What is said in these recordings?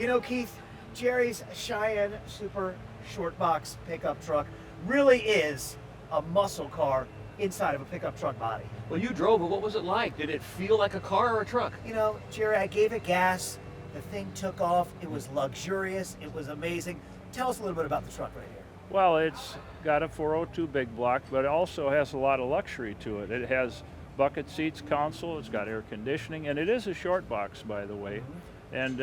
You know, Keith, Jerry's Cheyenne Super Short Box pickup truck really is a muscle car inside of a pickup truck body. Well, you drove it. What was it like? Did it feel like a car or a truck? You know, Jerry, I gave it gas. The thing took off. It was luxurious. It was amazing. Tell us a little bit about the truck right here. Well, it's got a 402 big block, but it also has a lot of luxury to it. It has bucket seats, console, it's got air conditioning, and it is a short box, by the way. And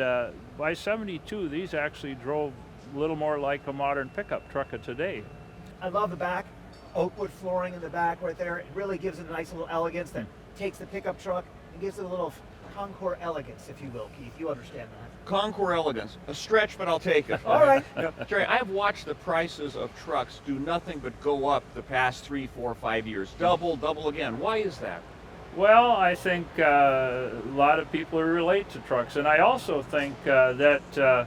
by 72, these actually drove a little more like a modern pickup truck of today. I love the back. Oak wood flooring in the back right there. It really gives it a nice little elegance that takes the pickup truck and gives it a little Concours elegance, if you will, Keith. You understand that. Concours elegance. A stretch, but I'll take it. All right. You know, Jerry, I've watched the prices of trucks do nothing but go up the past 3, 4, 5 years. Double again. Why is that? Well, I think a lot of people relate to trucks, and I also think that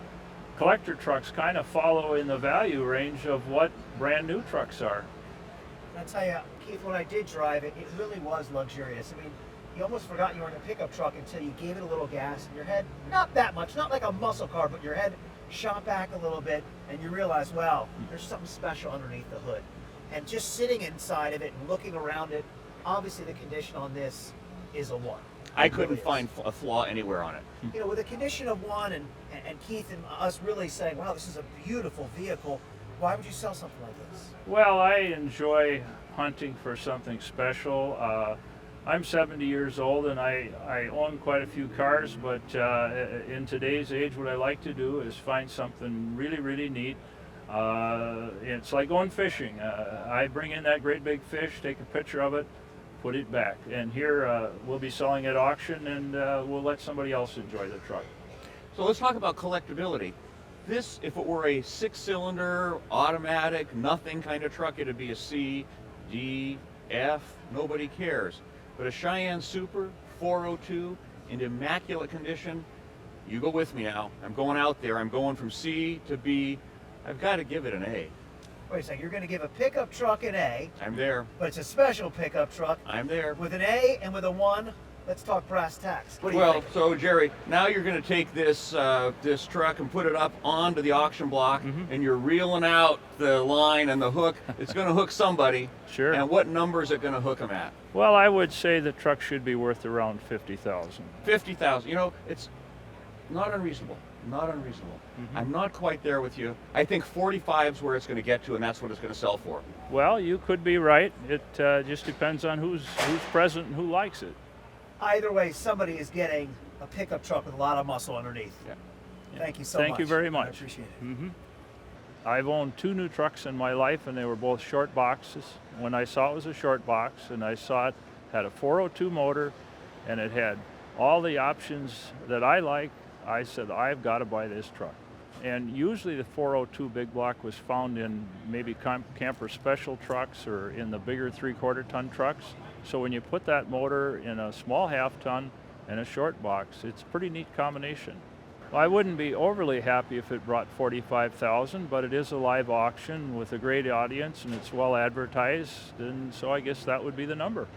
collector trucks kind of follow in the value range of what brand new trucks are. And I tell you, Keith, when I did drive it, it really was luxurious. I mean, you almost forgot you were in a pickup truck until you gave it a little gas, and your head, not that much, not like a muscle car, but your head shot back a little bit, and you realize, wow, there's something special underneath the hood. And just sitting inside of it and looking around it, obviously the condition on this is a 1. I couldn't find a flaw anywhere on it. You know, with a condition of 1 and Keith and us really saying, wow, this is a beautiful vehicle, why would you sell something like this? Well, I enjoy hunting for something special. I'm 70 years old and I own quite a few cars, but in today's age, what I like to do is find something really, really neat. It's like going fishing. I bring in that great big fish, take a picture of it, put it back. And here we'll be selling at auction, and we'll let somebody else enjoy the truck. So let's talk about collectability. This, if it were a 6-cylinder, automatic, nothing kind of truck, it'd be a C, D, F, nobody cares. But a Cheyenne Super 402 in immaculate condition, you go with me now. I'm going out there. I'm going from C to B. I've got to give it an A. Wait a second, you're going to give a pickup truck an A, I'm there. but it's a special pickup truck I'm there. with an A and with a 1. Let's talk brass tacks. What do you Well, think? so Jerry, now you're going to take this this truck and put it up onto the auction block, and you're reeling out the line and the hook. It's going to hook somebody. Sure. And what number is it going to hook them at? Well, I would say the truck should be worth around $50,000. 50,000. You know, it's not unreasonable. Not unreasonable. I'm not quite there with you. I think 45 is where it's going to get to, and that's what it's going to sell for. Well, you could be right. It just depends on who's present and who likes it. Either way, somebody is getting a pickup truck with a lot of muscle underneath. Yeah. Thank you so much. Thank you very I much. appreciate it. I've owned 2 new trucks in my life, and they were both short boxes. When I saw it was a short box, and I saw it had a 402 motor, and it had all the options that I like, I said, I've got to buy this truck. And usually the 402 big block was found in maybe camper special trucks or in the bigger 3/4 ton trucks. So when you put that motor in a small half ton and a short box, it's a pretty neat combination. Well, I wouldn't be overly happy if it brought $45,000, but it is a live auction with a great audience and it's well advertised, and so I guess that would be the number.